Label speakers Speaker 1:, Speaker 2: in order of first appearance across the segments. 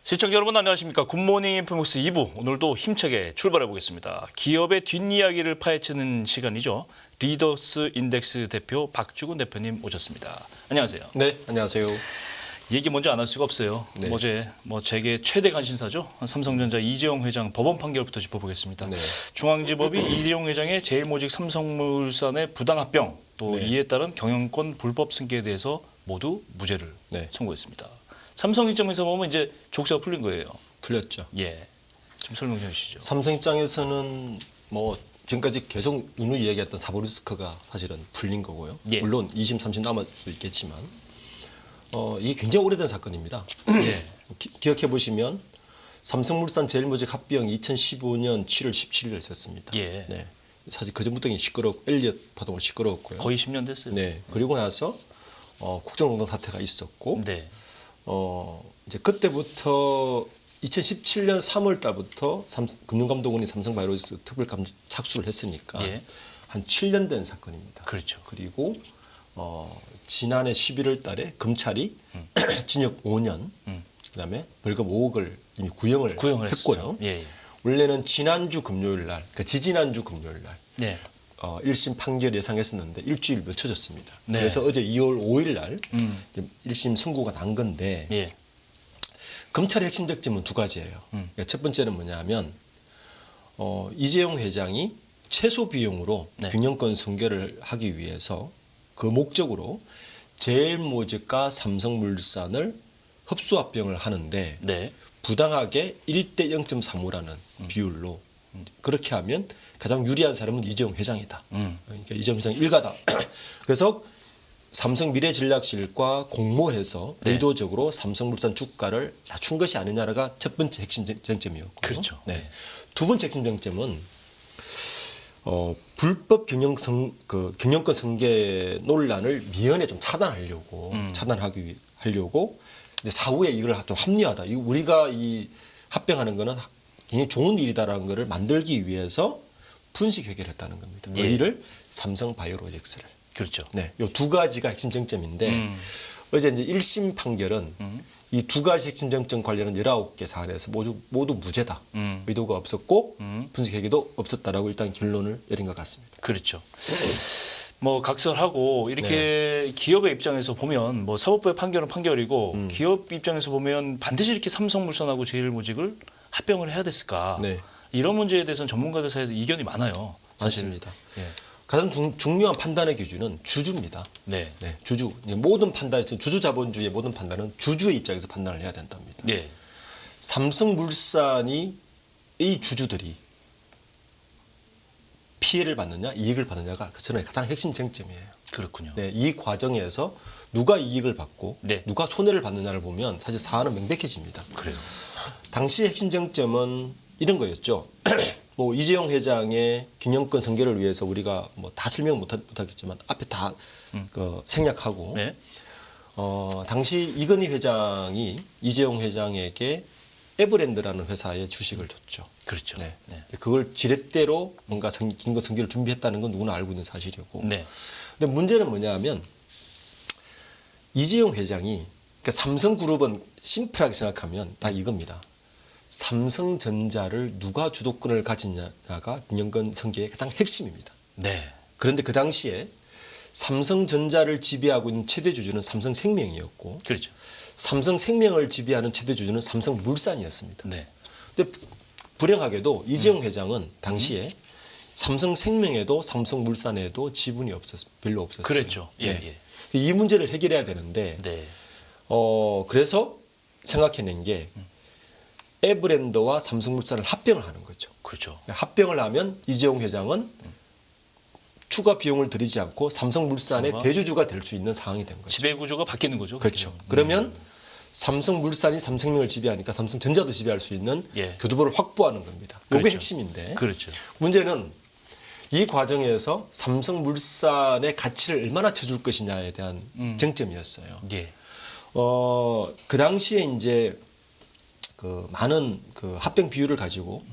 Speaker 1: 시청자 여러분 안녕하십니까. 굿모닝 인포맥스 2부 오늘도 힘차게 출발해 보겠습니다. 기업의 뒷이야기를 파헤치는 시간이죠. 리더스 인덱스 대표 박주근 대표님 오셨습니다. 안녕하세요.
Speaker 2: 네, 안녕하세요.
Speaker 1: 얘기 먼저 안 할 수가 없어요.
Speaker 2: 네.
Speaker 1: 어제 제게 최대 관심사죠. 삼성전자 이재용 회장 법원 판결부터 짚어보겠습니다.
Speaker 2: 네.
Speaker 1: 중앙지법이 이재용 회장의 제일모직 삼성물산의 부당합병 또
Speaker 2: 네.
Speaker 1: 이에 따른 경영권 불법 승계에 대해서 모두 무죄를
Speaker 2: 네.
Speaker 1: 선고했습니다. 삼성 입장에서 보면 이제 족쇄가 풀린 거예요.
Speaker 2: 풀렸죠.
Speaker 1: 예, 좀 설명 좀 해주시죠.
Speaker 2: 삼성 입장에서는 뭐 지금까지 계속 누누이 얘기했던 사법 리스크가 사실은 풀린 거고요.
Speaker 1: 예.
Speaker 2: 물론 2심, 3심 남을 수 있겠지만 이게 굉장히 오래된 사건입니다.
Speaker 1: 예.
Speaker 2: 기억해 보시면 삼성물산 제일모직 합병이 2015년 7월 17일에 있었습니다.
Speaker 1: 예.
Speaker 2: 네. 사실 그 전부터 시끄럽고 엘리엇 파동을 시끄러웠고요.
Speaker 1: 거의 10년 됐어요.
Speaker 2: 네. 그리고 나서 국정농단 사태가 있었고
Speaker 1: 네.
Speaker 2: 이제 그때부터 2017년 3월 달부터 금융감독원이 삼성바이오로직스 특별감사 착수를 했으니까
Speaker 1: 예.
Speaker 2: 한 7년 된 사건입니다.
Speaker 1: 그렇죠.
Speaker 2: 그리고 지난해 11월 달에 검찰이 징역 5년, 그다음에 벌금 5억을 이미 구형을 했고요.
Speaker 1: 했었죠. 예.
Speaker 2: 원래는 지난주 금요일 날, 그러니까 지지난주 금요일 날
Speaker 1: 네.
Speaker 2: 1심 판결 예상했었는데 일주일 늦춰졌습니다.
Speaker 1: 네.
Speaker 2: 그래서 어제 2월 5일 날 1심 선고가 난 건데
Speaker 1: 예.
Speaker 2: 검찰의 핵심 쟁점은 두 가지예요. 그러니까 첫 번째는 뭐냐면 이재용 회장이 최소 비용으로
Speaker 1: 네.
Speaker 2: 경영권 승계를 하기 위해서 그 목적으로 제일모직과 삼성물산을 흡수합병을 하는데
Speaker 1: 네.
Speaker 2: 부당하게 1대 0.35라는 비율로 그렇게 하면 가장 유리한 사람은 이재용 회장이다. 그러니까 이재용 회장 일가다. 그래서 삼성 미래전략실과 공모해서
Speaker 1: 네.
Speaker 2: 의도적으로 삼성물산 주가를 낮춘 것이 아니냐가 첫 번째 핵심 쟁점이었고.
Speaker 1: 그렇죠.
Speaker 2: 네. 두 번째 핵심 쟁점은 불법 경영권 승계 논란을 미연에 좀 차단하려고 이제 사후에 이걸 좀 합리화하다. 우리가 이 합병하는 거는 굉장히 좋은 일이다라는 것을 만들기 위해서 분식 해결했다는 겁니다.
Speaker 1: 예.
Speaker 2: 어디를? 삼성바이오로직스를.
Speaker 1: 그렇죠.
Speaker 2: 네, 이 두 가지가 핵심 쟁점인데 어제 이제 1심 판결은 이 두 가지 핵심 쟁점 관련한 19개 사안에서 모두 무죄다. 의도가 없었고 분식 해결도 없었다라고 일단 결론을 내린 것 같습니다.
Speaker 1: 그렇죠. 각설하고 이렇게 기업의 입장에서 보면 사법부의 판결은 판결이고 기업 입장에서 보면 반드시 이렇게 삼성물산하고 제일모직을 합병을 해야 됐을까?
Speaker 2: 네.
Speaker 1: 이런 문제에 대해서는 전문가들 사이에서 이견이 많아요. 사실.
Speaker 2: 맞습니다.
Speaker 1: 예.
Speaker 2: 가장 중요한 판단의 기준은 주주입니다.
Speaker 1: 네.
Speaker 2: 네, 주주. 모든 판단, 주주 자본주의의 모든 판단은 주주의 입장에서 판단을 해야 된답니다.
Speaker 1: 예.
Speaker 2: 삼성물산이 이 주주들이 피해를 받느냐, 이익을 받느냐가 저는 가장 핵심 쟁점이에요.
Speaker 1: 그렇군요.
Speaker 2: 네, 이 과정에서 누가 이익을 받고
Speaker 1: 네.
Speaker 2: 누가 손해를 받느냐를 보면 사실 사안은 명백해집니다.
Speaker 1: 그래요.
Speaker 2: 당시 핵심 쟁점은 이런 거였죠. 이재용 회장의 경영권 승계를 위해서 우리가 다 설명 못하겠지만 앞에 다 생략하고
Speaker 1: 네.
Speaker 2: 당시 이건희 회장이 이재용 회장에게 에버랜드라는 회사에 주식을 줬죠.
Speaker 1: 그렇죠.
Speaker 2: 네.
Speaker 1: 네.
Speaker 2: 그걸 지렛대로 뭔가 경영권 승계를 준비했다는 건 누구나 알고 있는 사실이고.
Speaker 1: 네.
Speaker 2: 근데 문제는 뭐냐면 이재용 회장이 그러니까 삼성그룹은 심플하게 생각하면 다 이겁니다. 삼성전자를 누가 주도권을 가지냐가 경영권 승계의 가장 핵심입니다.
Speaker 1: 네.
Speaker 2: 그런데 그 당시에 삼성전자를 지배하고 있는 최대 주주는 삼성생명이었고
Speaker 1: 그렇죠.
Speaker 2: 삼성생명을 지배하는 최대 주주는 삼성물산이었습니다.
Speaker 1: 네.
Speaker 2: 근데 불행하게도 이재용 회장은 당시에 삼성생명에도 삼성물산에도 지분이 별로 없었어요.
Speaker 1: 그랬죠. 예,
Speaker 2: 네. 이 문제를 해결해야 되는데
Speaker 1: 네.
Speaker 2: 그래서 생각해낸 게 에버랜드와 삼성물산을 합병을 하는 거죠.
Speaker 1: 그렇죠.
Speaker 2: 합병을 하면 이재용 회장은 추가 비용을 들이지 않고 삼성물산의 대주주가 될 수 있는 상황이 된 거죠.
Speaker 1: 지배 구조가 바뀌는 거죠.
Speaker 2: 그렇죠. 그러면 삼성물산이 삼성생명을 지배하니까 삼성전자도 지배할 수 있는
Speaker 1: 예.
Speaker 2: 교두보를 확보하는 겁니다. 이게
Speaker 1: 그렇죠.
Speaker 2: 핵심인데
Speaker 1: 그렇죠.
Speaker 2: 문제는 이 과정에서 삼성물산의 가치를 얼마나 쳐줄 것이냐에 대한 쟁점이었어요.
Speaker 1: 예.
Speaker 2: 그 당시에 이제 그 많은 그 합병 비율을 가지고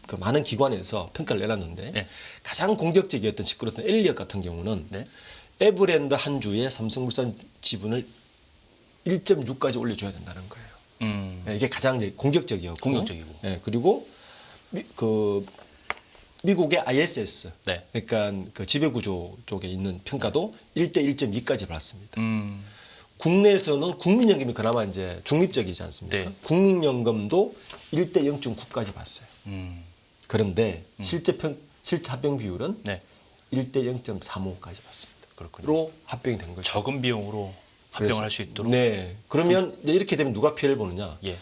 Speaker 2: 그 많은 기관에서 평가를 내놨는데
Speaker 1: 네.
Speaker 2: 가장 공격적이었던 시끄러웠던 엘리엇 같은 경우는
Speaker 1: 네.
Speaker 2: 에버랜드 한 주에 삼성물산 지분을 1.6까지 올려줘야 된다는 거예요. 예, 이게 가장 이제 공격적이었고,
Speaker 1: 공격적이고.
Speaker 2: 예, 그리고 미국의 ISS,
Speaker 1: 네.
Speaker 2: 그러니까 그 지배구조 쪽에 있는 평가도 1대 1.2까지 받았습니다.
Speaker 1: 음.
Speaker 2: 국내에서는 국민연금이 그나마 이제 중립적이지 않습니까?
Speaker 1: 네.
Speaker 2: 국민연금도 1대 0.9까지 봤어요. 그런데 실제 합병 비율은
Speaker 1: 네.
Speaker 2: 1대 0.35까지 봤습니다.
Speaker 1: 그렇군요.
Speaker 2: 로 합병이 된 거죠.
Speaker 1: 적은 비용으로 합병을 할 수 있도록.
Speaker 2: 네. 그러면 이제 이렇게 되면 누가 피해를 보느냐?
Speaker 1: 예.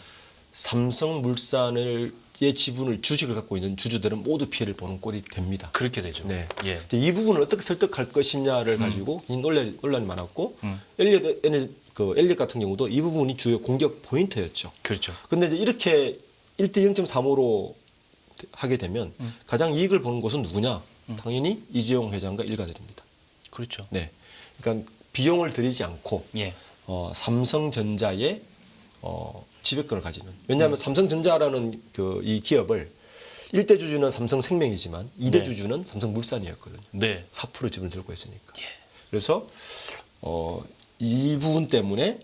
Speaker 2: 삼성물산의 지분을 주식을 갖고 있는 주주들은 모두 피해를 보는 꼴이 됩니다.
Speaker 1: 그렇게 되죠.
Speaker 2: 네.
Speaker 1: 예.
Speaker 2: 이제 이 부분을 어떻게 설득할 것이냐를 가지고 논란이 많았고 엘리엇 같은 경우도 이 부분이 주요 공격 포인트였죠.
Speaker 1: 그렇죠.
Speaker 2: 그런데 이제 이렇게 1대 0.35로 하게 되면 가장 이익을 보는 곳은 누구냐? 당연히 이재용 회장과 일가들입니다.
Speaker 1: 그렇죠.
Speaker 2: 네. 그러니까 비용을 들이지 않고
Speaker 1: 예.
Speaker 2: 삼성전자의 지배권을 가지는. 왜냐하면 삼성전자라는 이 기업을 1대 주주는 삼성생명이지만 2대
Speaker 1: 네.
Speaker 2: 주주는 삼성물산이었거든요.
Speaker 1: 네.
Speaker 2: 4% 지분을 들고 있으니까. 그래서 이 부분 때문에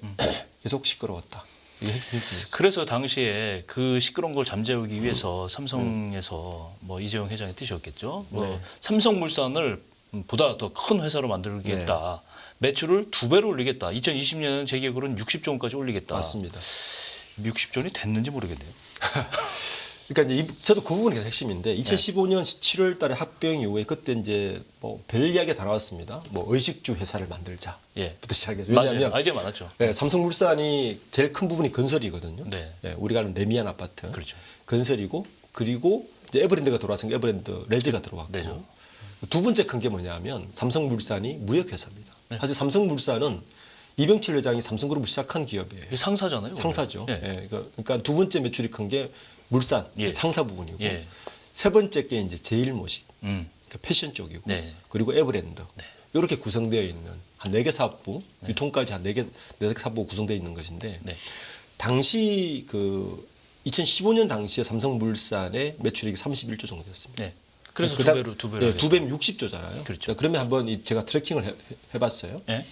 Speaker 2: 계속 시끄러웠다. 이게 핵심이었어요.
Speaker 1: 그래서 당시에 그 시끄러운 걸 잠재우기 위해서 삼성에서 뭐 이재용 회장의 뜻이었겠죠. 뭐
Speaker 2: 네.
Speaker 1: 삼성물산을 보다 더 큰 회사로 만들겠다. 매출을 2배로 올리겠다. 2020년은 제 기억으로는 60조 원까지 올리겠다.
Speaker 2: 맞습니다.
Speaker 1: 60조 원이 됐는지 모르겠네요.
Speaker 2: 그러니까 이제 저도 그 부분이 핵심인데 2015년 17월 달에 합병 이후에 그때 이제 뭐 별 이야기가 다 나왔습니다. 뭐 의식주 회사를 만들자.
Speaker 1: 예.
Speaker 2: 부터 시작해서.
Speaker 1: 맞아요.
Speaker 2: 왜냐하면
Speaker 1: 아이디어 많았죠.
Speaker 2: 삼성물산이 제일 큰 부분이 건설이거든요.
Speaker 1: 네.
Speaker 2: 우리가 아는 레미안 아파트.
Speaker 1: 그렇죠.
Speaker 2: 건설이고 그리고 이제 에버랜드가 들어왔으니까 에버랜드 레저가 들어왔고.
Speaker 1: 레저.
Speaker 2: 두 번째 큰 게 뭐냐면 삼성물산이 무역회사입니다.
Speaker 1: 네.
Speaker 2: 사실 삼성물산은 이병철 회장이 삼성그룹을 시작한 기업이에요.
Speaker 1: 이게 상사잖아요. 원래.
Speaker 2: 상사죠.
Speaker 1: 예.
Speaker 2: 예, 그러니까 두 번째 매출이 큰 게 물산,
Speaker 1: 예.
Speaker 2: 상사 부분이고
Speaker 1: 예.
Speaker 2: 세 번째 게 이제 제일모직, 그러니까 패션 쪽이고
Speaker 1: 네.
Speaker 2: 그리고 에버랜드 이렇게 구성되어 있는 한 4개 사업부, 유통까지 한 4개 사업부가 구성되어 있는 것인데
Speaker 1: 네.
Speaker 2: 당시 2015년 당시에 삼성물산의 매출액이 31조 정도 됐습니다.
Speaker 1: 네. 그래서
Speaker 2: 그다음-
Speaker 1: 두 배로.
Speaker 2: 네,
Speaker 1: 하겠다.
Speaker 2: 2배면 60조잖아요.
Speaker 1: 그렇죠.
Speaker 2: 그러면 한번 제가 트래킹을 해봤어요.
Speaker 1: 예.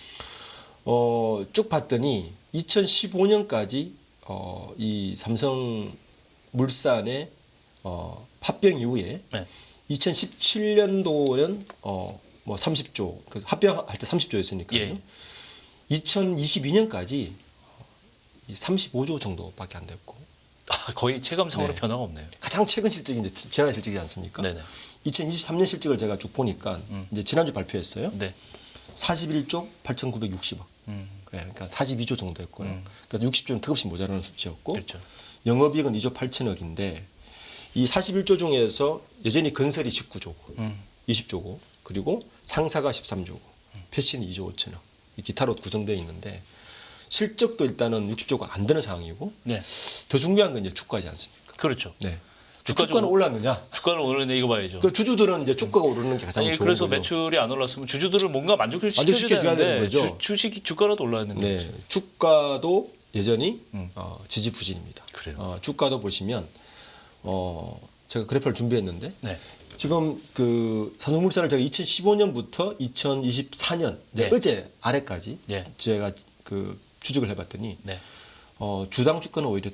Speaker 2: 쭉 봤더니 2015년까지 이 삼성물산의 합병 이후에
Speaker 1: 네.
Speaker 2: 2017년도는 뭐 30조, 합병할 때 30조였으니까요.
Speaker 1: 예.
Speaker 2: 2022년까지 35조 정도밖에 안 됐고
Speaker 1: 거의 체감상으로
Speaker 2: 네.
Speaker 1: 변화가 없네요.
Speaker 2: 가장 최근 실적이 이제 지난해 실적이지 않습니까?
Speaker 1: 네네.
Speaker 2: 2023년 실적을 제가 쭉 보니까 이제 지난주 발표했어요.
Speaker 1: 네.
Speaker 2: 41조 8,960억. 그러니까 42조 정도 했고요. 그러니까 60조는 턱없이 모자라는 수치였고
Speaker 1: 그렇죠.
Speaker 2: 영업이익은 2조 8천억인데 이 41조 중에서 여전히 건설이 19조고 20조고 그리고 상사가 13조고 패션이 2조 5천억 기타로 구성되어 있는데 실적도 일단은 60조가 안 되는 상황이고
Speaker 1: 네.
Speaker 2: 더 중요한 건 이제 주가지 않습니까?
Speaker 1: 그렇죠.
Speaker 2: 네.
Speaker 1: 주가
Speaker 2: 주가는
Speaker 1: 좀-
Speaker 2: 올랐느냐?
Speaker 1: 주가를 오르는데 이거 봐야죠.
Speaker 2: 그 주주들은 이제 주가가 오르는 게 가장
Speaker 1: 아니,
Speaker 2: 좋은
Speaker 1: 그래서
Speaker 2: 거죠.
Speaker 1: 매출이 안 올랐으면 주주들을 뭔가 만족시켜줘야
Speaker 2: 만족시켜줘야 되는
Speaker 1: 되는데
Speaker 2: 거죠.
Speaker 1: 주식 주가라도 올라야 되는
Speaker 2: 네,
Speaker 1: 거죠.
Speaker 2: 주가도 여전히 지지부진입니다.
Speaker 1: 그래요.
Speaker 2: 주가도 보시면 제가 그래프를 준비했는데
Speaker 1: 네.
Speaker 2: 지금 삼성물산을 제가 2015년부터 2024년
Speaker 1: 네.
Speaker 2: 어제 아래까지
Speaker 1: 네.
Speaker 2: 제가 추적을 해봤더니
Speaker 1: 네.
Speaker 2: 주당 주가는 오히려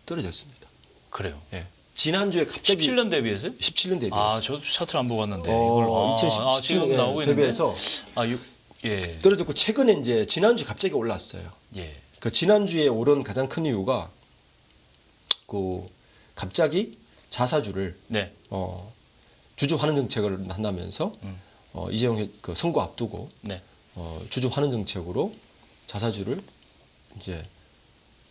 Speaker 2: 떨어졌습니다.
Speaker 1: 그래요.
Speaker 2: 예. 지난주에 갑자기
Speaker 1: 17년 대비해서요?
Speaker 2: 17년 대비해서
Speaker 1: 아, 저도 차트를 안 보고 왔는데 이걸
Speaker 2: 2017년
Speaker 1: 지금 나오고 있는데.
Speaker 2: 대비해서
Speaker 1: 예.
Speaker 2: 떨어졌고 최근에 이제 지난주에 갑자기 올랐어요.
Speaker 1: 예.
Speaker 2: 그 지난주에 오른 가장 큰 이유가 갑자기 자사주를
Speaker 1: 네.
Speaker 2: 주주 환원 정책을 한다면서 이재용 선거 앞두고
Speaker 1: 네.
Speaker 2: 주주 환원 정책으로 자사주를 이제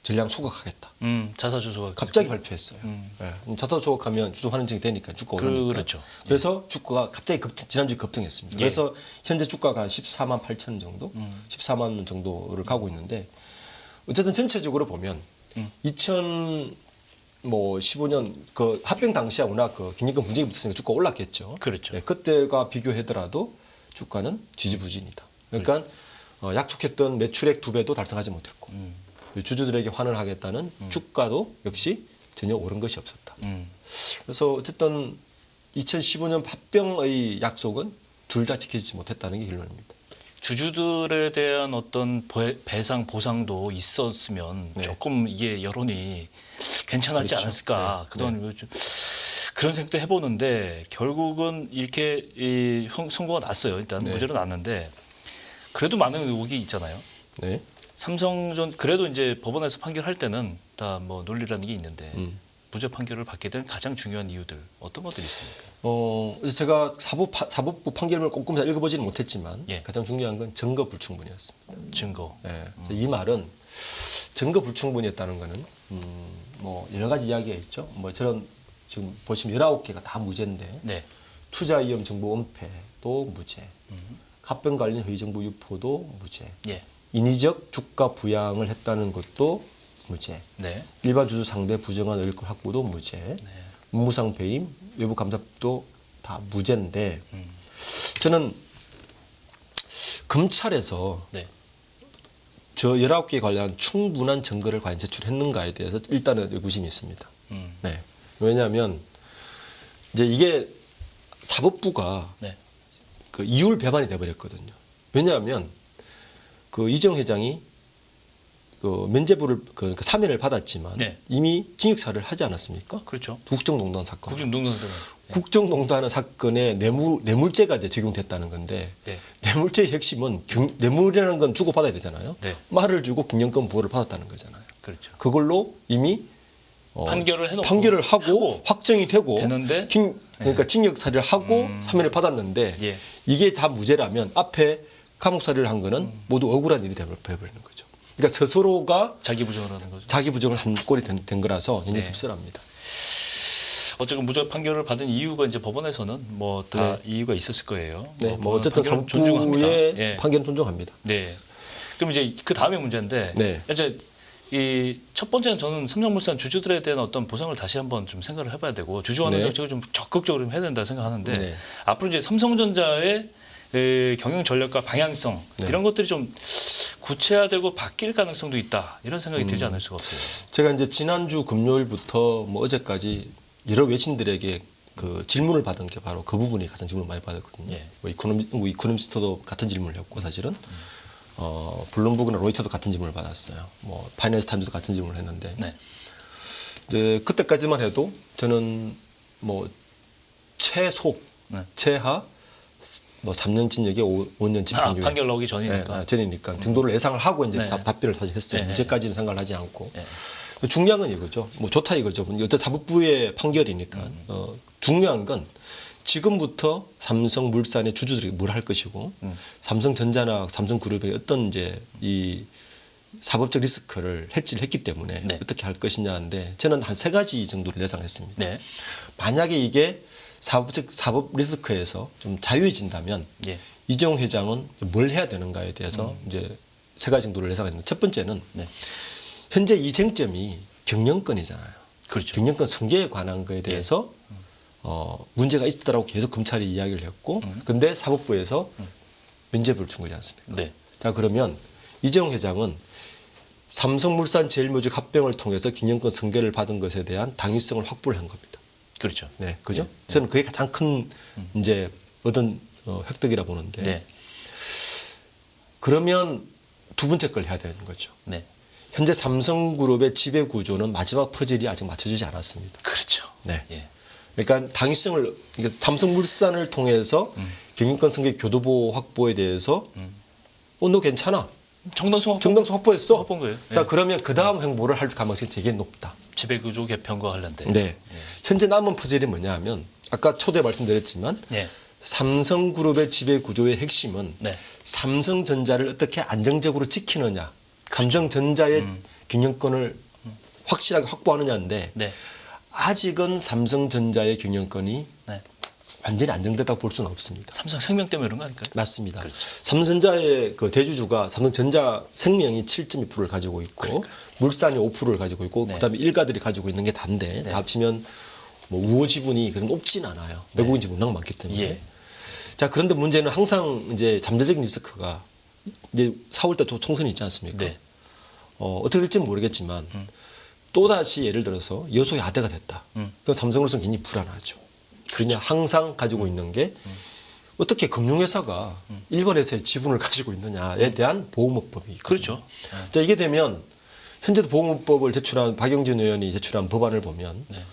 Speaker 2: 전량 소각하겠다.
Speaker 1: 자사주소가
Speaker 2: 갑자기 발표했어요. 예. 자사주 소각하면 주주 환원 정책이 되니까 주가 오르니까.
Speaker 1: 그렇죠.
Speaker 2: 그래서 주가가 갑자기 지난주에 급등했습니다.
Speaker 1: 예.
Speaker 2: 그래서 현재 주가가 한 14만 8천 정도, 14만 원 정도를 가고 있는데 어쨌든 전체적으로 보면 2015년 합병 당시에 워낙 긴급금 분쟁이 붙었으니까 주가 올랐겠죠.
Speaker 1: 그렇죠.
Speaker 2: 예, 그때가 비교하더라도 주가는 지지부진이다. 그러니까 약속했던 매출액 2배도 달성하지 못했고 주주들에게 환원을 하겠다는 주가도 역시 전혀 오른 것이 없었다. 그래서 어쨌든 2015년 팥병의 약속은 둘 다 지켜지지 못했다는 게 결론입니다.
Speaker 1: 주주들에 대한 어떤 배상 보상도 있었으면
Speaker 2: 네.
Speaker 1: 조금 이게 여론이 괜찮았지
Speaker 2: 그렇죠.
Speaker 1: 않았을까.
Speaker 2: 네.
Speaker 1: 그동안 좀 그런 생각도 해보는데 결국은 이렇게 선고가 났어요. 일단
Speaker 2: 네.
Speaker 1: 무죄로 났는데 그래도 많은 의혹이 있잖아요.
Speaker 2: 네.
Speaker 1: 삼성전 그래도 이제 법원에서 판결할 때는 다 뭐 논리라는 게 있는데 무죄 판결을 받게 된 가장 중요한 이유들 어떤 것들이 있습니까?
Speaker 2: 제가 사법부 판결문을 꼼꼼히 다 읽어보지는 못했지만
Speaker 1: 예.
Speaker 2: 가장 중요한 건 증거 불충분이었습니다.
Speaker 1: 증거.
Speaker 2: 예. 이 말은 증거 불충분이었다는 거는 뭐 여러 가지 이야기가 있죠. 뭐 저런 지금 보시면 19개가 다 무죄인데
Speaker 1: 네.
Speaker 2: 투자 위험 정보 은폐도 무죄, 합병 관련 허위 정보 유포도 무죄,
Speaker 1: 예.
Speaker 2: 인위적 주가 부양을 했다는 것도 무죄,
Speaker 1: 네.
Speaker 2: 일반 주주 상대 부정한 의뢰권 확보도 무죄, 무무상 배임, 외부 감사도 다 무죄인데 저는 검찰에서
Speaker 1: 네.
Speaker 2: 저 19개 관련 충분한 증거를 과연 제출했는가에 대해서 일단은 의구심이 있습니다. 네. 왜냐하면 이제 이게 사법부가
Speaker 1: 네.
Speaker 2: 그 이율 배반이 돼버렸거든요. 왜냐하면 그 이정 회장이 그 면죄부를 그러니까 사면을 받았지만
Speaker 1: 네.
Speaker 2: 이미 징역사를 하지 않았습니까?
Speaker 1: 그렇죠.
Speaker 2: 국정농단 사건.
Speaker 1: 국정농단들.
Speaker 2: 국정농단 사건에 뇌물죄가 이제 적용됐다는 건데
Speaker 1: 네.
Speaker 2: 뇌물죄의 핵심은 뇌물이라는 건 주고 받아야 되잖아요.
Speaker 1: 네.
Speaker 2: 말을 주고 경영권 보호를 받았다는 거잖아요.
Speaker 1: 그렇죠.
Speaker 2: 그걸로 이미
Speaker 1: 판결을 해놓고
Speaker 2: 판결을 하고 확정이 되고
Speaker 1: 되는데
Speaker 2: 그러니까 징역사를 하고 사면을 받았는데
Speaker 1: 예.
Speaker 2: 이게 다 무죄라면 앞에 감옥살이를 한 거는 모두 억울한 일이 되어버리는 거죠. 그러니까 스스로가
Speaker 1: 자기 부정을 하는 거죠.
Speaker 2: 자기 부정을 한 꼴이 된 거라서 굉장히
Speaker 1: 네.
Speaker 2: 씁쓸합니다.
Speaker 1: 어쨌든 무죄 판결을 받은 이유가 이제 법원에서는 뭐 다 이유가 있었을 거예요.
Speaker 2: 네, 뭐 어쨌든
Speaker 1: 판결은 존중합니다.
Speaker 2: 사법부의
Speaker 1: 예.
Speaker 2: 판결은 존중합니다.
Speaker 1: 네. 그럼 이제 그 다음에 문제인데
Speaker 2: 네.
Speaker 1: 이제 이 첫 번째는 저는 삼성물산 주주들에 대한 어떤 보상을 다시 한번 좀 생각을 해봐야 되고 주주환원
Speaker 2: 네.
Speaker 1: 정책을 좀 적극적으로 좀 해야 된다 생각하는데
Speaker 2: 네.
Speaker 1: 앞으로 이제 삼성전자의 경영 전략과 방향성
Speaker 2: 네.
Speaker 1: 이런 것들이 좀 구체화되고 바뀔 가능성도 있다 이런 생각이 들지 않을 수가 없어요.
Speaker 2: 제가 이제 지난주 금요일부터 뭐 어제까지 여러 외신들에게 그 질문을 받은 게 바로 그 부분이 가장 질문을 많이 받았거든요.
Speaker 1: 예.
Speaker 2: 뭐 이코노미스트도 같은 질문을 했고 사실은 블룸버그나 로이터도 같은 질문을 받았어요. 뭐 파이낸스 타임즈도 같은 질문을 했는데
Speaker 1: 네.
Speaker 2: 이제 그때까지만 해도 저는 뭐 최소
Speaker 1: 네.
Speaker 2: 최하 뭐 3년 징역에 5년 집행유예
Speaker 1: 판결 나오기 전이니까.
Speaker 2: 전이니까 정도를 예상을 하고 이제
Speaker 1: 네.
Speaker 2: 답변을 사실 했어요.
Speaker 1: 네.
Speaker 2: 무죄까지는 생각을 하지 않고.
Speaker 1: 네.
Speaker 2: 중요한 건 이거죠. 뭐 좋다 이거죠. 어째 사법부의 판결이니까. 중요한 건 지금부터 삼성물산의 주주들이 뭘 할 것이고 삼성전자나 삼성그룹의 어떤 이제 이 사법적 리스크를 해지를 했기 때문에
Speaker 1: 네.
Speaker 2: 어떻게 할 것이냐인데 저는 한 3가지 정도를 예상했습니다.
Speaker 1: 네.
Speaker 2: 만약에 이게 사법 리스크에서 좀 자유해진다면
Speaker 1: 예.
Speaker 2: 이재용 회장은 뭘 해야 되는가에 대해서 이제 3가지 정도를 예상했는데 첫 번째는
Speaker 1: 네.
Speaker 2: 현재 이 쟁점이 경영권이잖아요.
Speaker 1: 그렇죠.
Speaker 2: 경영권 승계에 관한 거에 대해서 문제가 있더라고 계속 검찰이 이야기를 했고 근데 사법부에서 면죄부를 준 거지 않습니까?
Speaker 1: 네.
Speaker 2: 자 그러면 이재용 회장은 삼성물산 제일모직 합병을 통해서 경영권 승계를 받은 것에 대한 당위성을 확보를 한 겁니다.
Speaker 1: 그렇죠.
Speaker 2: 네, 그죠? 저는 그게 가장 큰 이제 얻은 획득이라 보는데
Speaker 1: 네.
Speaker 2: 그러면 두 번째 걸 해야 되는 거죠.
Speaker 1: 네.
Speaker 2: 현재 삼성그룹의 지배 구조는 마지막 퍼즐이 아직 맞춰지지 않았습니다.
Speaker 1: 그렇죠.
Speaker 2: 네.
Speaker 1: 예.
Speaker 2: 그러니까 당위성을 그러니까 삼성물산을 통해서 경영권 승계 교도보 확보에 대해서 너 괜찮아.
Speaker 1: 정당성
Speaker 2: 정당성 확보했어.
Speaker 1: 확보한 거예요.
Speaker 2: 자
Speaker 1: 예.
Speaker 2: 그러면 그 다음 행보를 할 가능성이 되게 높다.
Speaker 1: 지배구조 개편과 관련된.
Speaker 2: 네. 현재 남은 퍼즐이 뭐냐 하면 아까 초대 말씀드렸지만
Speaker 1: 네.
Speaker 2: 삼성그룹의 지배 구조의 핵심은
Speaker 1: 네.
Speaker 2: 삼성전자를 어떻게 안정적으로 지키느냐, 삼성전자의 경영권을 확실하게 확보하느냐인데
Speaker 1: 네.
Speaker 2: 아직은 삼성전자의 경영권이
Speaker 1: 네.
Speaker 2: 완전히 안정되다고 볼 수는 없습니다.
Speaker 1: 삼성생명 때문에 이런 거 아닐까요?
Speaker 2: 맞습니다.
Speaker 1: 그렇죠.
Speaker 2: 삼성전자의 그 대주주가 삼성전자 생명이 7.2%를 가지고 있고
Speaker 1: 그러니까요.
Speaker 2: 물산이 5%를 가지고 있고
Speaker 1: 네.
Speaker 2: 그다음에 일가들이 가지고 있는 게 단데
Speaker 1: 네.
Speaker 2: 다 합치면 뭐 우호 지분이 그런 높진 않아요. 외국인 지분 워낙 많기 때문에.
Speaker 1: 예.
Speaker 2: 자 그런데 문제는 항상 이제 잠재적인 리스크가 이제 4월달 또 총선이 있지 않습니까?
Speaker 1: 네.
Speaker 2: 어떻게 될지는 모르겠지만 또 다시 예를 들어서 여소야대가 됐다. 그 삼성으로서는 굉장히 불안하죠. 그러냐 항상 가지고 있는 게 어떻게 금융회사가 일본 회사의 지분을 가지고 있느냐에 대한 보호법이 있거든요.
Speaker 1: 그렇죠.
Speaker 2: 자, 이게 되면 현재도 보호법을 제출한 박영진 의원이 제출한 법안을 보면
Speaker 1: 네.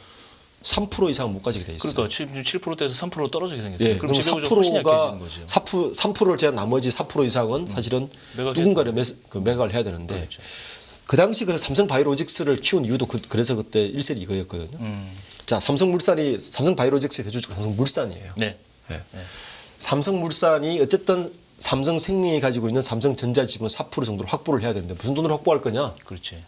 Speaker 2: 3% 이상 못 가지게 돼 있어요.
Speaker 1: 그러니까 지금 7%대에서 3% 떨어지게 생겼어요.
Speaker 2: 예,
Speaker 1: 그럼
Speaker 2: 그럼
Speaker 1: 지배구조가 훨씬
Speaker 2: 4%가
Speaker 1: 약해지는 거죠.
Speaker 2: 3%를 제한 나머지 4% 이상은 사실은
Speaker 1: 매각해야
Speaker 2: 누군가를 매각을 해야 되는데
Speaker 1: 그렇죠.
Speaker 2: 그 당시 그래서 삼성바이오로직스를 키운 이유도 그래서 그때 일설이 이거였거든요. 자, 삼성바이오로직스의 대주주가 삼성물산이에요.
Speaker 1: 네.
Speaker 2: 예. 삼성물산이 어쨌든 삼성생명이 가지고 있는 삼성전자 지분 4% 정도를 확보를 해야 되는데 무슨 돈으로 확보할 거냐?
Speaker 1: 그렇지.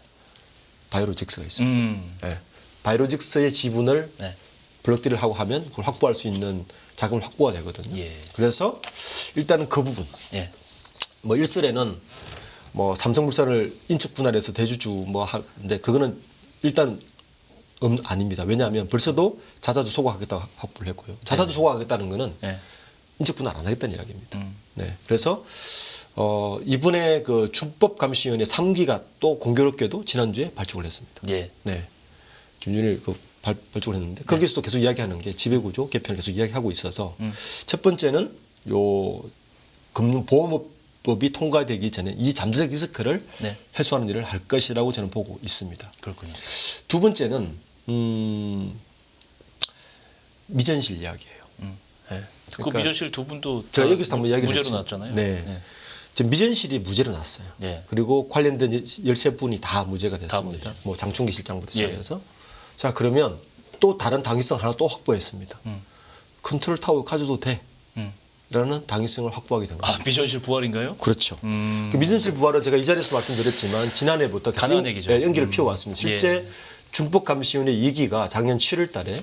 Speaker 2: 바이오로직스가 있습니다. 예. 바이오로직스의 지분을
Speaker 1: 네.
Speaker 2: 블록딜을 하고 하면 그걸 확보할 수 있는 자금을 확보가 되거든요.
Speaker 1: 예.
Speaker 2: 그래서 일단은 그 부분.
Speaker 1: 예.
Speaker 2: 뭐 일설에는 뭐 삼성물산을 인적 분할해서 대주주 뭐 하는데 그거는 일단 아닙니다. 왜냐하면 벌써도 자사주 소각하겠다고 확보를 했고요. 자사주 소각하겠다는 거는
Speaker 1: 네.
Speaker 2: 인적 분할 안 하겠다는 이야기입니다. 네. 그래서 이번에 그 준법감시위원회 3기가 또 공교롭게도 지난주에 발족을 했습니다.
Speaker 1: 예.
Speaker 2: 네. 김준일 발족을 했는데 거기서도 계속 이야기하는 게 지배구조 개편을 계속 이야기하고 있어서 첫 번째는 요 금융보험법이 통과되기 전에 이 잠재적 리스크를
Speaker 1: 네.
Speaker 2: 해소하는 일을 할 것이라고 저는 보고 있습니다.
Speaker 1: 그렇군요.
Speaker 2: 두 번째는 미전실 이야기예요. 네.
Speaker 1: 그 미전실 두 분도
Speaker 2: 제가 여기서 한번 이야기를
Speaker 1: 무죄로
Speaker 2: 했지.
Speaker 1: 나왔잖아요.
Speaker 2: 네. 지금 미전실이 무죄로 났어요.
Speaker 1: 네.
Speaker 2: 그리고 관련된 13분이 다 무죄가 됐습니다.
Speaker 1: 무죄.
Speaker 2: 뭐 장충기 실장부터
Speaker 1: 예.
Speaker 2: 시작해서. 자, 그러면 또 다른 당위성 하나 또 확보했습니다. 컨트롤 타워 가져도 돼. 라는 당위성을 확보하게 된 거예요.
Speaker 1: 아, 미전실 부활인가요?
Speaker 2: 그렇죠. 그 미전실 부활은 제가 이 자리에서 말씀드렸지만 지난해부터 계속
Speaker 1: 가능한 얘기죠.
Speaker 2: 연기를 피워왔습니다. 실제
Speaker 1: 예.
Speaker 2: 준법감시위원회 2기가 작년 7월 달에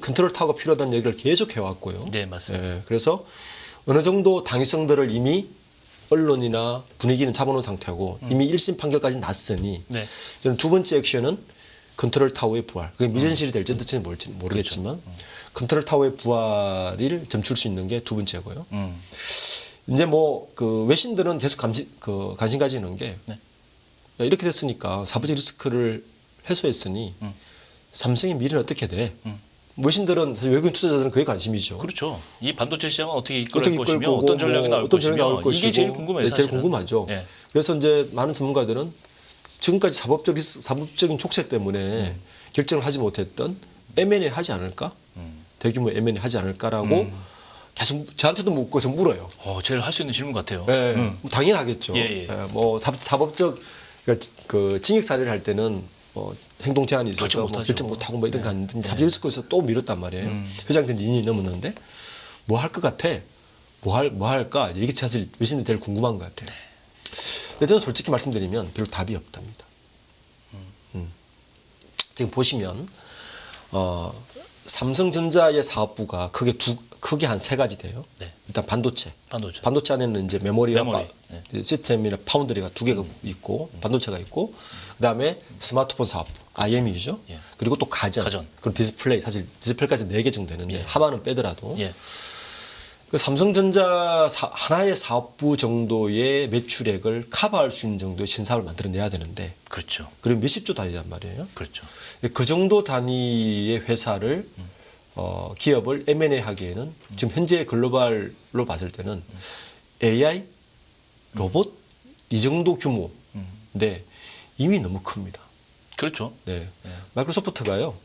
Speaker 2: 컨트롤 타워가 필요하다는 얘기를 계속 해왔고요.
Speaker 1: 네, 맞습니다.
Speaker 2: 예, 그래서 어느 정도 당위성들을 이미 언론이나 분위기는 잡아놓은 상태고 이미 1심 판결까지 났으니
Speaker 1: 네.
Speaker 2: 저는 두 번째 액션은 컨트롤 타워의 부활. 그게 미전실이 될지 어떨지는 모르겠지만 컨트롤 타워의 부활을 점출 수 있는 게 두 번째고요. 이제 뭐 그 외신들은 계속 관심 가지는 게
Speaker 1: 네.
Speaker 2: 야, 이렇게 됐으니까 사부적 리스크를 해소했으니 삼성의 미래는 어떻게 돼? 외신들은 사실 외국인 투자자들은 그게 관심이죠.
Speaker 1: 그렇죠. 이 반도체 시장은 어떻게
Speaker 2: 어떻게
Speaker 1: 이끌 것이며
Speaker 2: 거고,
Speaker 1: 어떤 전략이 나올
Speaker 2: 어떤 전략이
Speaker 1: 것이며
Speaker 2: 나올 것이고
Speaker 1: 이게 제일 궁금해요.
Speaker 2: 네, 제일
Speaker 1: 사실은.
Speaker 2: 궁금하죠.
Speaker 1: 예.
Speaker 2: 그래서 이제 많은 전문가들은 지금까지 사법적인 촉세 때문에 결정을 하지 못했던 M&A 하지 않을까? 대규모 M&A 하지 않을까라고 계속 저한테도 묻고서 물어요.
Speaker 1: 제일 할 수 있는 질문 같아요.
Speaker 2: 예, 뭐 당연하겠죠.
Speaker 1: 예, 예.
Speaker 2: 뭐 사법적 그 징역 사례를 할 때는 뭐 행동 제한이 있어서
Speaker 1: 결정
Speaker 2: 뭐
Speaker 1: 못하죠.
Speaker 2: 결정 못하고 뭐 이런 거 하는데 사법 리스크에서 또 미뤘단 말이에요. 회장된 지 2년이 넘었는데 뭐 할 것 같아? 뭐 할까? 이게 사실 외신들 제일 궁금한 것 같아요. 근데 저는 솔직히 말씀드리면 별로 답이 없답니다. 지금 보시면 삼성전자의 사업부가 크게 한 세 가지 돼요.
Speaker 1: 네.
Speaker 2: 일단 반도체.
Speaker 1: 반도체.
Speaker 2: 반도체 안에는 이제 메모리와
Speaker 1: 메모리, 네.
Speaker 2: 시스템이나 파운드리가 두 개가 있고 반도체가 있고 그다음에 스마트폰 사업부 IM이죠.
Speaker 1: 예.
Speaker 2: 그리고 또 가전. 그리고 디스플레이 사실 디스플레이까지 4개 정도 되는데
Speaker 1: 예.
Speaker 2: 하나는 빼더라도
Speaker 1: 예.
Speaker 2: 그 삼성전자 하나의 사업부 정도의 매출액을 커버할 수 있는 정도의 신사업을 만들어내야 되는데
Speaker 1: 그렇죠.
Speaker 2: 그럼 몇십조 단위란 말이에요.
Speaker 1: 그렇죠.
Speaker 2: 그 정도 단위의 회사를 기업을 M&A 하기에는 지금 현재 글로벌로 봤을 때는 AI, 로봇 이 정도 규모인데 이미 너무 큽니다.
Speaker 1: 그렇죠.
Speaker 2: 네. 마이크로소프트가요.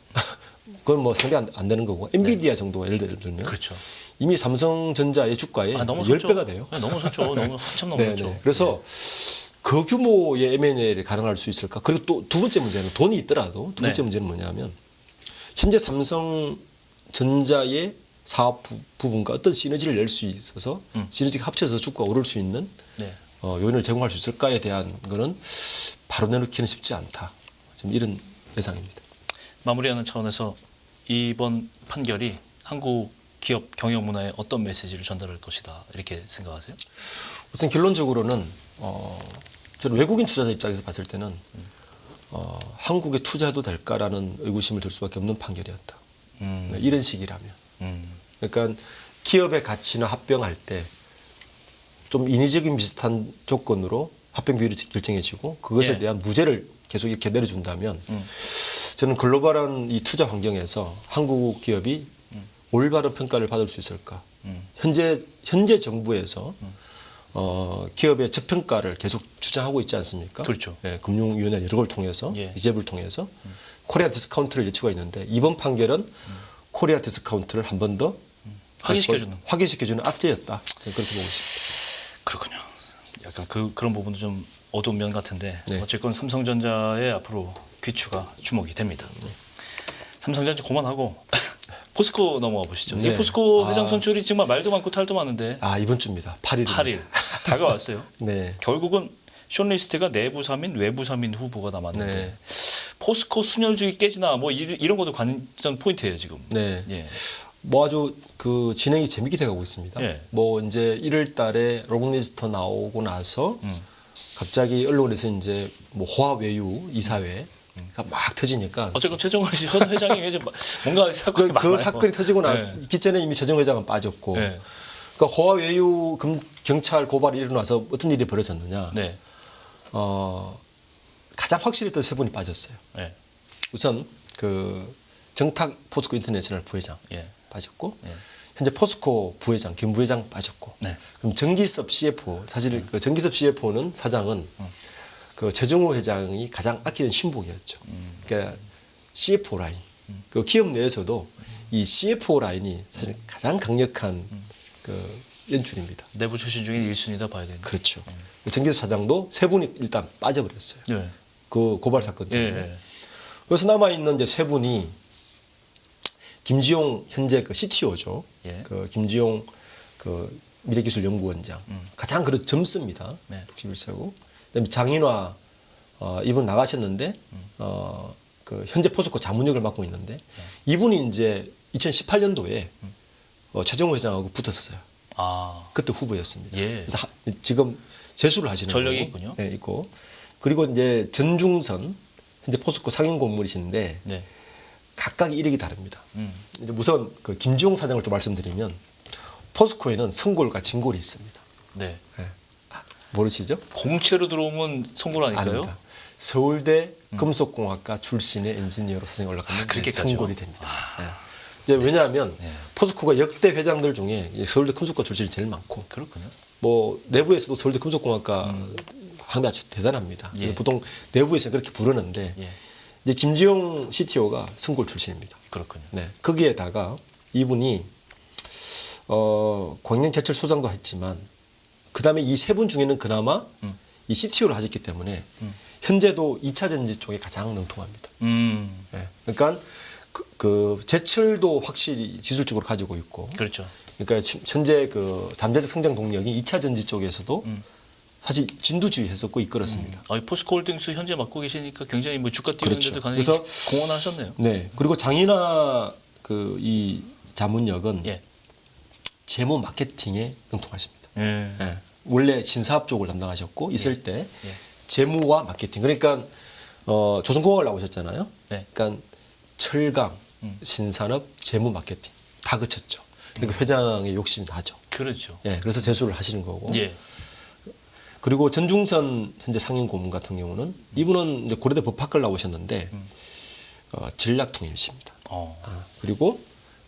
Speaker 2: 그건 뭐 상대 안 되는 거고 엔비디아 정도가 예를 들면
Speaker 1: 그렇죠.
Speaker 2: 이미 삼성전자의 주가의
Speaker 1: 너무
Speaker 2: 10배가 돼요.
Speaker 1: 네, 너무 좋죠. 너무 한참 넘었죠.
Speaker 2: 네. 그래서 그 규모의 M&A를 가능할 수 있을까? 그리고 또 두 번째 문제는 돈이 있더라도 두 번째
Speaker 1: 네.
Speaker 2: 문제는 뭐냐면 현재 삼성전자의 사업 부분과 어떤 시너지를 낼 수 있어서 시너지가 합쳐서 주가가 오를 수 있는
Speaker 1: 네.
Speaker 2: 요인을 제공할 수 있을까에 대한 거는 바로 내놓기는 쉽지 않다. 지금 이런 예상입니다.
Speaker 1: 마무리하는 차원에서 이번 판결이 한국 기업 경영 문화에 어떤 메시지를 전달할 것이다 이렇게 생각하세요?
Speaker 2: 우선 결론적으로는 저는 외국인 투자자 입장에서 봤을 때는 한국에 투자해도 될까라는 의구심을 들 수밖에 없는 판결이었다. 이런 식이라면. 그러니까 기업의 가치나 합병할 때 좀 인위적인 비슷한 조건으로 합병 비율이 결정해지고 그것에
Speaker 1: 예.
Speaker 2: 대한 무죄를 계속 이렇게 내려준다면 저는 글로벌한 이 투자 환경에서 한국 기업이 올바른 평가를 받을 수 있을까? 현재 정부에서 기업의 저평가를 계속 주장하고 있지 않습니까?
Speaker 1: 그렇죠.
Speaker 2: 예, 금융위원회 여러 걸 통해서
Speaker 1: 예.
Speaker 2: 기재부를 통해서 코리아 디스카운트를 예치고 있는데 이번 판결은 코리아 디스카운트를 한 번 더 확인시켜주는 악재였다. 저는 그렇게 보고 있습니다.
Speaker 1: 그렇군요. 약간 그런 부분도 좀 어두운 면 같은데
Speaker 2: 네.
Speaker 1: 어쨌건 삼성전자의 앞으로 귀추가 주목이 됩니다. 삼성전자 그만하고 포스코 넘어가 보시죠.
Speaker 2: 네.
Speaker 1: 이 포스코 회장 선출이 정말 말도 많고 탈도 많은데
Speaker 2: 이번 주입니다. 8일.
Speaker 1: 8일 다가왔어요.
Speaker 2: 네.
Speaker 1: 결국은 숏리스트가 내부 3인, 외부 3인 후보가 남았는데
Speaker 2: 네.
Speaker 1: 포스코 순혈주의 깨지나 뭐 이런 것도 관전 포인트예요 지금.
Speaker 2: 네.
Speaker 1: 예.
Speaker 2: 뭐 아주 그 진행이 재밌게 돼가고 있습니다.
Speaker 1: 예.
Speaker 2: 뭐 이제 1월달에 롱리스트 나오고 나서 갑자기 언론에서 이제 뭐 호화 외유 이사회가 막 터지니까
Speaker 1: 어쨌건 최정원 현 회장이 이제 뭔가 사건이 많아요.
Speaker 2: 그 사건이 터지고 나서
Speaker 1: 예.
Speaker 2: 있기 전에 이미 최정 회장은 빠졌고,
Speaker 1: 예.
Speaker 2: 그러니까 호화 외유 경찰 고발이 일어나서 어떤 일이 벌어졌느냐?
Speaker 1: 네.
Speaker 2: 가장 확실했던 세 분이 빠졌어요.
Speaker 1: 예.
Speaker 2: 우선 그 정탁 포스코 인터내셔널 부회장
Speaker 1: 예.
Speaker 2: 빠졌고,
Speaker 1: 예.
Speaker 2: 현재 포스코 부회장 김 부회장 빠졌고,
Speaker 1: 네.
Speaker 2: 그럼 정기섭 CFO 사실 그 정기섭 CFO는 사장은 그 최정우 회장이 가장 아끼는 신복이었죠. 그러니까 CFO 라인. 그 기업 내에서도 이 CFO 라인이 사실 가장 강력한 그 연출입니다.
Speaker 1: 내부 출신 중에 1순위다 봐야 되는.
Speaker 2: 그렇죠. 정기섭 사장도 세 분이 일단 빠져버렸어요.
Speaker 1: 예.
Speaker 2: 그 고발 사건
Speaker 1: 예.
Speaker 2: 때문에.
Speaker 1: 예.
Speaker 2: 그래서 남아 있는 이제 세 분이 김지용 현재 그 CTO죠.
Speaker 1: 예.
Speaker 2: 그 김지용 그 미래기술연구원장 가장 그래도 젊습니다.
Speaker 1: 네.
Speaker 2: 61세고. 그다음에 장인화 이분 나가셨는데 그 현재 포스코 자문역을 맡고 있는데 이분이 이제 2018년도에 최정호 회장하고 붙었어요.
Speaker 1: 아.
Speaker 2: 그때 후보였습니다.
Speaker 1: 예.
Speaker 2: 그래서 재수를 하시는
Speaker 1: 전력이
Speaker 2: 거고.
Speaker 1: 있군요.
Speaker 2: 네, 있고. 그리고 이제 전중선 현재 포스코 상임 고문이신데
Speaker 1: 네.
Speaker 2: 각각 이력이 다릅니다. 이제 우선 그 김지용 사장을 좀 말씀드리면 포스코에는 성골과 진골이 있습니다.
Speaker 1: 네.
Speaker 2: 네. 모르시죠?
Speaker 1: 공채로 들어오면 성공 아닐까요?
Speaker 2: 아닙니다. 서울대 금속공학과 출신의 엔지니어로 선생님 올라가면
Speaker 1: 그렇게까지요?
Speaker 2: 성골이 됩니다. 네. 이제 왜냐하면 포스코가 역대 회장들 중에 서울대 금속과 출신이 제일 많고
Speaker 1: 그렇군요.
Speaker 2: 뭐 내부에서도 서울대 금속공학과 학위 아주 대단합니다.
Speaker 1: 예.
Speaker 2: 그래서 보통 내부에서 그렇게 부르는데
Speaker 1: 예.
Speaker 2: 이제 김지용 CTO가 성골 출신입니다.
Speaker 1: 그렇군요.
Speaker 2: 네. 거기에다가 이분이 광양제철소장도 했지만 그다음에 이 세 분 중에는 그나마 이 CTO를 하셨기 때문에 현재도 2차 전지 쪽에 가장 능통합니다. 네. 그러니까 그 제철도 확실히 기술적으로 가지고 있고
Speaker 1: 그렇죠.
Speaker 2: 그러니까 현재 그 잠재적 성장 동력이 2차 전지 쪽에서도 사실 진두지휘 했었고 이끌었습니다.
Speaker 1: 포스코홀딩스 현재 맡고 계시니까 굉장히 뭐 주가 띄우는데도
Speaker 2: 그렇죠.
Speaker 1: 굉장히
Speaker 2: 그래서
Speaker 1: 공헌하셨네요.
Speaker 2: 네. 그리고 장인화 그 이 자문역은
Speaker 1: 예.
Speaker 2: 재무 마케팅에 능통하십니다.
Speaker 1: 예.
Speaker 2: 예. 원래 신사업 쪽을 담당하셨고 있을 때
Speaker 1: 예.
Speaker 2: 재무와 마케팅. 그러니까 조선공학을 나오셨잖아요.
Speaker 1: 네.
Speaker 2: 그러니까 철강, 신산업, 재무 마케팅 다 그쳤죠. 그러니까 회장의 욕심이 나죠.
Speaker 1: 그렇죠.
Speaker 2: 예. 그래서 재수를 하시는 거고.
Speaker 1: 예.
Speaker 2: 그리고 전중선 현재 상임 고문 같은 경우는 이분은 이제 고려대 법학과를 나오셨는데 전략통일이십니다. 그리고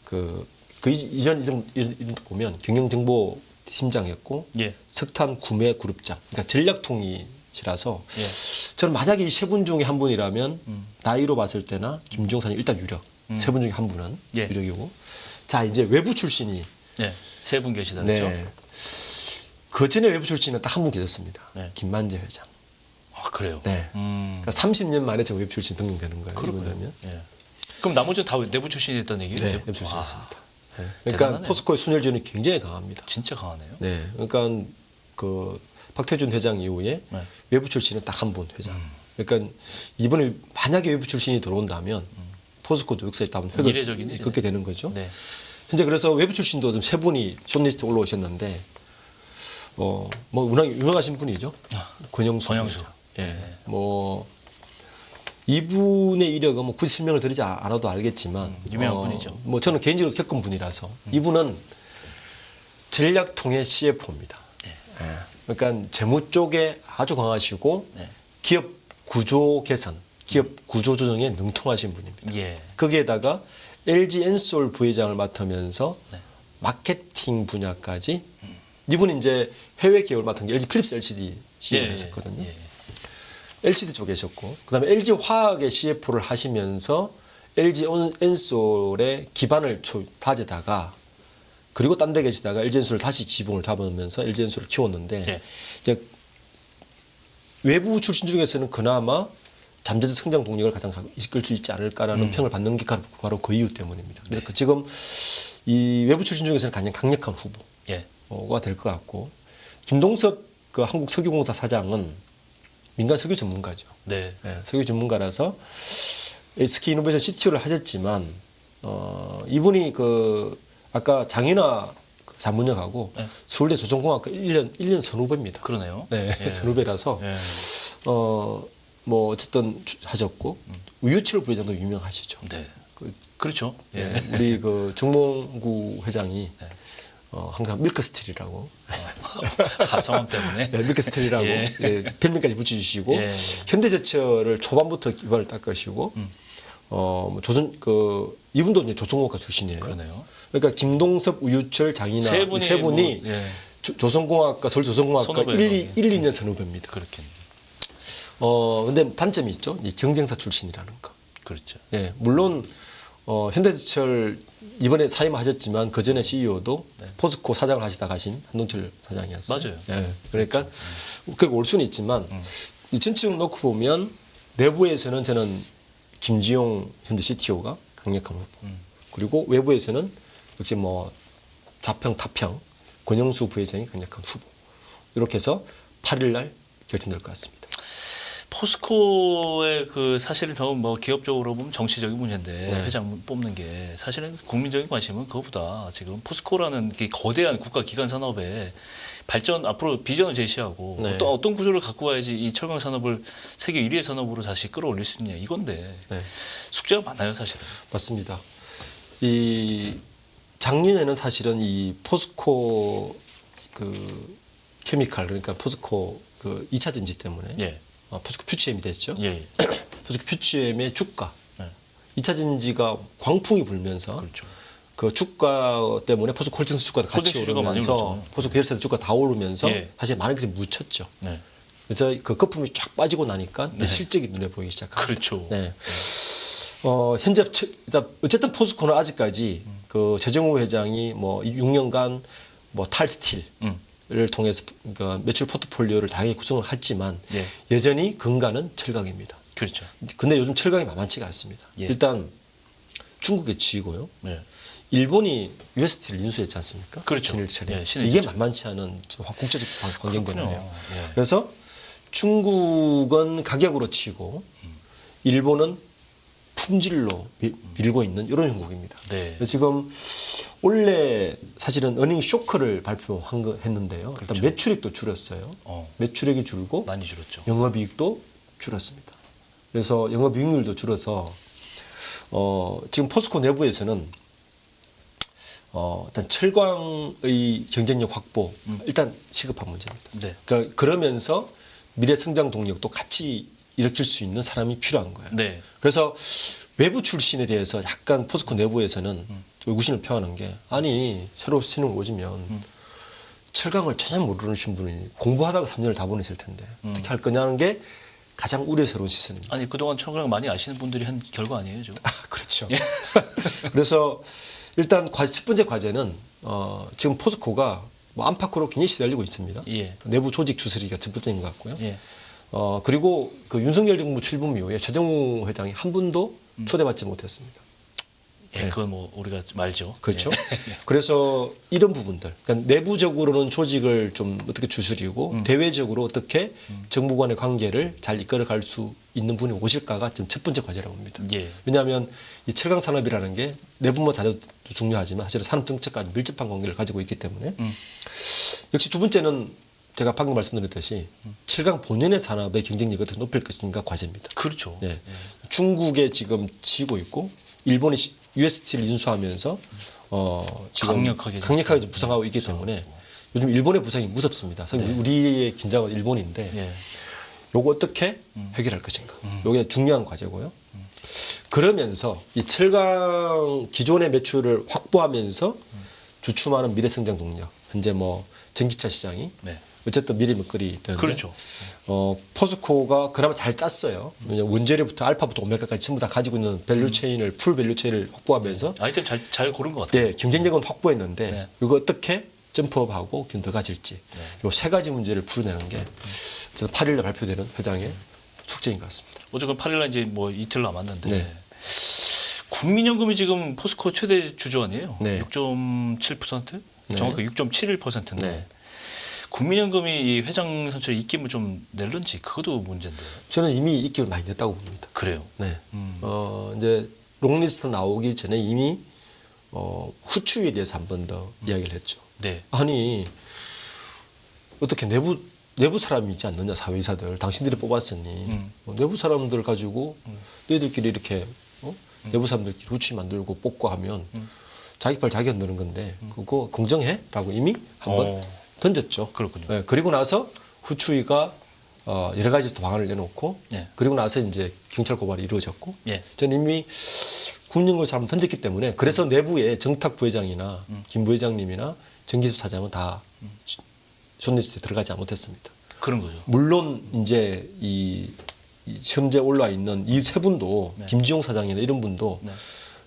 Speaker 2: 그 이전 보면 경영정보팀장이었고
Speaker 1: 예.
Speaker 2: 석탄 구매 그룹장, 그러니까 전략통일이라서
Speaker 1: 예.
Speaker 2: 저는 만약에 이 세 분 중에 한 분이라면 나이로 봤을 때나 김종산이 일단 유력, 세 분 중에 한 분은
Speaker 1: 예.
Speaker 2: 유력이고, 자 이제 외부 출신이
Speaker 1: 네. 세 분 계시다 그랬죠.
Speaker 2: 네. 그 전에 외부 출신은 딱 한 분 계셨습니다.
Speaker 1: 네.
Speaker 2: 김만재 회장.
Speaker 1: 아, 그래요.
Speaker 2: 네. 그러니까 30년 만에 저 외부 출신 등록되는 거예요.
Speaker 1: 그렇군요.
Speaker 2: 이분들면.
Speaker 1: 예. 그럼 나머지는 다 내부 출신이 됐다는 얘기예요?
Speaker 2: 네, 내부 출신이었습니다. 네. 그러니까
Speaker 1: 대단하네요.
Speaker 2: 포스코의 순혈전이 굉장히 강합니다.
Speaker 1: 진짜 강하네요.
Speaker 2: 네. 그러니까 그 박태준 회장 이후에
Speaker 1: 네.
Speaker 2: 외부 출신은 딱 한 분 회장. 그러니까 이번에 만약에 외부 출신이 들어온다면 포스코도 역사에 따면
Speaker 1: 이례적인 일이네.
Speaker 2: 그렇게 되는 거죠.
Speaker 1: 네.
Speaker 2: 현재 그래서 외부 출신도 좀 세 분이 숏리스트 올라오셨는데 뭐 워낙 유명하신 분이죠. 권영수.
Speaker 1: 권영수.
Speaker 2: 회장. 예. 뭐 이분의 이력은 뭐 굳이 설명을 드리지 않아도 알겠지만
Speaker 1: 유명한 분이죠.
Speaker 2: 뭐 저는 개인적으로 겪은 분이라서 이분은 전략통의 CFO입니다. 그러니까 재무 쪽에 아주 강하시고
Speaker 1: 네.
Speaker 2: 기업 구조 개선, 기업 구조 조정에 능통하신 분입니다.
Speaker 1: 예.
Speaker 2: 거기에다가 LG 엔솔 부회장을 맡으면서
Speaker 1: 네.
Speaker 2: 마케팅 분야까지 이분이 이제 해외 기업을 맡은 게 LG 필립스 LCD CEO를
Speaker 1: 예,
Speaker 2: 했었거든요.
Speaker 1: 예.
Speaker 2: LCD 쪽에 계셨고 그다음에 LG 화학의 CFO를 하시면서 LG 엔솔의 기반을 다지다가 그리고 딴 데 계시다가 LG 엔솔을 다시 지붕을 잡으면서 LG 엔솔을 키웠는데
Speaker 1: 예.
Speaker 2: 이제 외부 출신 중에서는 그나마 잠재적 성장 동력을 가장 이끌 수 있지 않을까라는 평을 받는 게 바로 그 이유 때문입니다. 그래서
Speaker 1: 네.
Speaker 2: 지금 이 외부 출신 중에서는 가장 강력한
Speaker 1: 예.
Speaker 2: 후보가 될 것 같고 김동섭 그 한국석유공사 사장은 민간 석유 전문가죠.
Speaker 1: 네.
Speaker 2: 예, 석유 전문가라서 SK 이노베이션 CTO를 하셨지만 이분이 그 아까 장인화 자문역하고
Speaker 1: 네.
Speaker 2: 서울대 조선공학과 1년 선후배입니다.
Speaker 1: 그러네요.
Speaker 2: 네,
Speaker 1: 예.
Speaker 2: 선후배라서
Speaker 1: 예.
Speaker 2: 뭐 어쨌든 하셨고 우유철 부회장도 유명하시죠.
Speaker 1: 네.
Speaker 2: 그,
Speaker 1: 그렇죠. 예.
Speaker 2: 예, 우리 그 정몽구 회장이
Speaker 1: 네.
Speaker 2: 항상 밀크스틸이라고
Speaker 1: 성함 때문에.
Speaker 2: 네, 밀크스틸이라고
Speaker 1: 예.
Speaker 2: 예, 별명까지 붙여주시고
Speaker 1: 예.
Speaker 2: 현대제철을 초반부터 기반을 닦으시고 뭐 조선 그 이분도 이제 조선공학과 출신이에요.
Speaker 1: 그러네요.
Speaker 2: 그러니까 김동섭, 우유철, 장인화
Speaker 1: 세
Speaker 2: 이
Speaker 1: 분이
Speaker 2: 세 분이
Speaker 1: 뭐, 예.
Speaker 2: 조선공학과 서울 조선공학과
Speaker 1: 선후배가
Speaker 2: 1, 2년 선후배입니다.
Speaker 1: 그렇겠네.
Speaker 2: 근데 단점이 있죠. 이 경쟁사 출신이라는 거.
Speaker 1: 그렇죠.
Speaker 2: 예, 물론 현대제철 이번에 사임하셨지만 그 전에 CEO도 포스코 사장을 하시다 가신 한동철 사장이었어요.
Speaker 1: 맞아요.
Speaker 2: 예, 그러니까 그렇게 올 수는 있지만 이 전체적으로 놓고 보면 내부에서는 저는 김지용 현재 CTO가 강력한 후보. 그리고 외부에서는 역시 뭐 자평, 타평, 권영수 부회장이 강력한 후보. 이렇게 해서 8일 날 결정될 것 같습니다.
Speaker 1: 포스코의 그 사실은 뭐 기업적으로 보면 정치적인 문제인데
Speaker 2: 네.
Speaker 1: 회장 뽑는 게 사실은 국민적인 관심은 그거보다 지금 포스코라는 게 거대한 국가 기관 산업의 발전 앞으로 비전을 제시하고
Speaker 2: 네.
Speaker 1: 어떤 구조를 갖고 가야지 이 철강 산업을 세계 1위의 산업으로 다시 끌어올릴 수 있냐 이건데
Speaker 2: 네.
Speaker 1: 숙제가 많아요 사실은.
Speaker 2: 맞습니다. 이 작년에는 사실은 이 포스코 그 케미칼 그러니까 포스코 그 2차 전지 때문에
Speaker 1: 예.
Speaker 2: 포스코 퓨처엠이 됐죠.
Speaker 1: 예.
Speaker 2: 포스코 퓨처엠의 주가
Speaker 1: 네.
Speaker 2: 2차 전지가 광풍이 불면서
Speaker 1: 그렇죠.
Speaker 2: 그 주가 때문에 포스코 홀딩스 주가가 같이
Speaker 1: 홀딩스 주가가 많이
Speaker 2: 오르면서
Speaker 1: 올랐잖아요.
Speaker 2: 포스코 계열사들 주가 다 오르면서
Speaker 1: 예.
Speaker 2: 사실 많은 것이 묻혔죠.
Speaker 1: 네.
Speaker 2: 그래서 그 거품이 쫙 빠지고 나니까
Speaker 1: 네.
Speaker 2: 실적이 눈에 보이기 시작합니다.
Speaker 1: 그렇죠.
Speaker 2: 네. 현재 일단 어쨌든 포스코는 아직까지 그 최정우 회장이 뭐 6년간 뭐 탈스틸 를 통해서 그러니까 매출 포트폴리오를 다양하게 구성을 했지만
Speaker 1: 예.
Speaker 2: 여전히 근간은 철강입니다.
Speaker 1: 그렇죠.
Speaker 2: 근데 요즘 철강이 만만치가 않습니다.
Speaker 1: 예.
Speaker 2: 일단 중국의 지고요.
Speaker 1: 네.
Speaker 2: 일본이 UST를 인수했지 않습니까?
Speaker 1: 그렇죠.
Speaker 2: 신일철에.
Speaker 1: 예, 신일철.
Speaker 2: 이게 만만치 않은 국제적 환경 변화예요.
Speaker 1: 그렇군요. 예.
Speaker 2: 그래서 중국은 가격으로 치고 일본은 품질로 밀고 있는 이런 형국입니다.
Speaker 1: 네.
Speaker 2: 그래서 지금 원래 사실은 어닝 쇼크를 했는데요.
Speaker 1: 그렇죠.
Speaker 2: 일단 매출액도 줄었어요. 매출액이 줄고
Speaker 1: 많이 줄었죠.
Speaker 2: 영업이익도 줄었습니다. 그래서 영업이익률도 줄어서 지금 포스코 내부에서는 일단 철강의 경쟁력 확보 일단 시급한 문제입니다.
Speaker 1: 네.
Speaker 2: 그러니까 그러면서 미래 성장 동력도 같이 일으킬 수 있는 사람이 필요한 거예요.
Speaker 1: 네.
Speaker 2: 그래서 외부 출신에 대해서 약간 포스코 내부에서는 의구심을 표하는 게 아니 새로 신흥 오시면 철강을 전혀 모르시는 분이 공부하다가 3년을 다 보내실 텐데 어떻게 할 거냐는 게 가장 우려스러운 시선입니다.
Speaker 1: 아니 그동안 철강 많이 아시는 분들이 한 결과 아니에요, 저?
Speaker 2: 그렇죠. 그래서 일단 첫 번째 과제는 지금 포스코가 뭐 안팎으로 굉장히 시달리고 있습니다.
Speaker 1: 예.
Speaker 2: 내부 조직 추스리기가 첫 번째인 것 같고요.
Speaker 1: 예.
Speaker 2: 그리고 그 윤석열 정부 출범 이후에 최정우 회장이 한 분도 초대받지 못했습니다.
Speaker 1: 예, 그건 뭐 우리가 좀 알죠.
Speaker 2: 그렇죠.
Speaker 1: 예.
Speaker 2: 그래서 이런 부분들, 그러니까 내부적으로는 조직을 좀 어떻게 추스리고 대외적으로 어떻게 정부 간의 관계를 잘 이끌어갈 수 있는 분이 오실까가 지금 첫 번째 과제라고 봅니다.
Speaker 1: 예.
Speaker 2: 왜냐하면 이 철강 산업이라는 게 내부만 잘해도 중요하지만 사실은 산업 정책까지 밀접한 관계를 가지고 있기 때문에 역시 두 번째는 제가 방금 말씀드렸듯이 철강 본연의 산업의 경쟁력을 어떻게 높일 것인가 과제입니다.
Speaker 1: 그렇죠.
Speaker 2: 예. 중국에 지금 지고 있고 일본이 UST를 인수하면서 지금
Speaker 1: 강력하게
Speaker 2: 좀 부상하고 있기 때문에 요즘 일본의 부상이 무섭습니다. 사실 우리의 긴장은 일본인데
Speaker 1: 예.
Speaker 2: 요거 어떻게 해결할 것인가. 요게 중요한 과제고요. 그러면서 이 철강 기존의 매출을 확보하면서 주춤하는 미래성장 동력. 현재 뭐 전기차 시장이
Speaker 1: 네.
Speaker 2: 어쨌든 미래 먹거리 되는데
Speaker 1: 그렇죠.
Speaker 2: 포스코가 그나마 잘 짰어요. 왜냐면 원재료부터 알파부터 오메가까지 전부 다 가지고 있는 밸류 체인을 풀 밸류 체인을 확보하면서
Speaker 1: 아이템 잘 고른 것 같아요.
Speaker 2: 네, 경쟁력은 확보했는데
Speaker 1: 네.
Speaker 2: 이거 어떻게 점프업하고 더 가질지 요 세 가지 문제를 풀어내는 게 8일날 발표되는 회장의 숙제인 것 같습니다.
Speaker 1: 어쨌든 8일날 이제 뭐 이틀 남았는데
Speaker 2: 네.
Speaker 1: 국민연금이 지금 포스코 최대 주주 아니에요?
Speaker 2: 네.
Speaker 1: 6.7%?
Speaker 2: 네.
Speaker 1: 정확하게 6.71%인데
Speaker 2: 네.
Speaker 1: 국민연금이 이 회장 선출에 입김을 좀 낼는지 그것도 문제인데.
Speaker 2: 저는 이미 입김을 많이 냈다고 봅니다.
Speaker 1: 그래요.
Speaker 2: 네. 이제 롱리스트 나오기 전에 이미 후추위에 대해서 한 번 더 이야기를 했죠.
Speaker 1: 네.
Speaker 2: 아니 어떻게 내부 사람이지 않느냐 사회이사들 당신들이 뽑았으니 내부 사람들 가지고 너희들끼리 이렇게 내부 사람들끼리 후추위 만들고 뽑고 하면 자기 팔 자기가 넣는 건데 그거 공정해?라고 이미 한번 던졌죠.
Speaker 1: 그렇군요.
Speaker 2: 네, 그리고 나서 후추위가 여러 가지 또 방안을 내놓고
Speaker 1: 예.
Speaker 2: 그리고 나서 이제 경찰 고발이 이루어졌고
Speaker 1: 예.
Speaker 2: 저는 이미 국민연금을 한번 던졌기 때문에 그래서 내부에 정탁 부회장이나 김 부회장님이나 정기섭 사장은 다 숏리스트에 들어가지 못했습니다.
Speaker 1: 그런 거죠.
Speaker 2: 물론 이제 이 현재 올라와 있는 이 세 분도
Speaker 1: 네.
Speaker 2: 김지용 사장이나 이런 분도
Speaker 1: 네.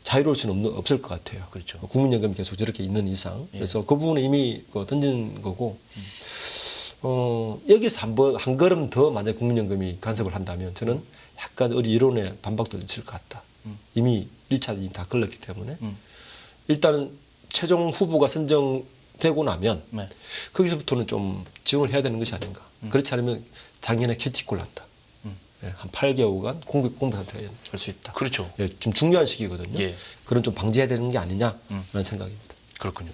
Speaker 2: 자유로울 수는 없을 것 같아요.
Speaker 1: 그렇죠.
Speaker 2: 국민연금이 계속 저렇게 있는 이상.
Speaker 1: 예.
Speaker 2: 그래서 그 부분은 이미 던진 거고, 여기서 한 걸음 더 만약 국민연금이 간섭을 한다면 저는 약간 우리 이론에 반박도 있을 것 같다. 이미 1차 이미 다 걸렸기 때문에. 일단은 최종 후보가 선정되고 나면
Speaker 1: 네.
Speaker 2: 거기서부터는 좀 지원을 해야 되는 것이 아닌가. 그렇지 않으면 작년에 캐티콜 난다. 예, 한 8개월간 공백 상태가 할 수 있다.
Speaker 1: 그렇죠.
Speaker 2: 예, 좀 중요한 시기거든요.
Speaker 1: 예.
Speaker 2: 그런 좀 방지해야 되는 게 아니냐라는 생각입니다.
Speaker 1: 그렇군요.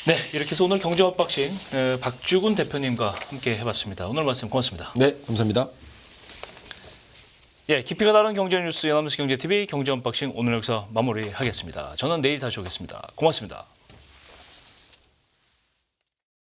Speaker 1: 네, 이렇게 해서 오늘 경제 언박싱 박주군 대표님과 함께 해봤습니다. 오늘 말씀 고맙습니다.
Speaker 2: 네, 감사합니다.
Speaker 1: 예, 깊이가 다른 경제 뉴스 연합뉴스 경제TV 경제 언박싱 오늘 여기서 마무리하겠습니다. 저는 내일 다시 오겠습니다. 고맙습니다.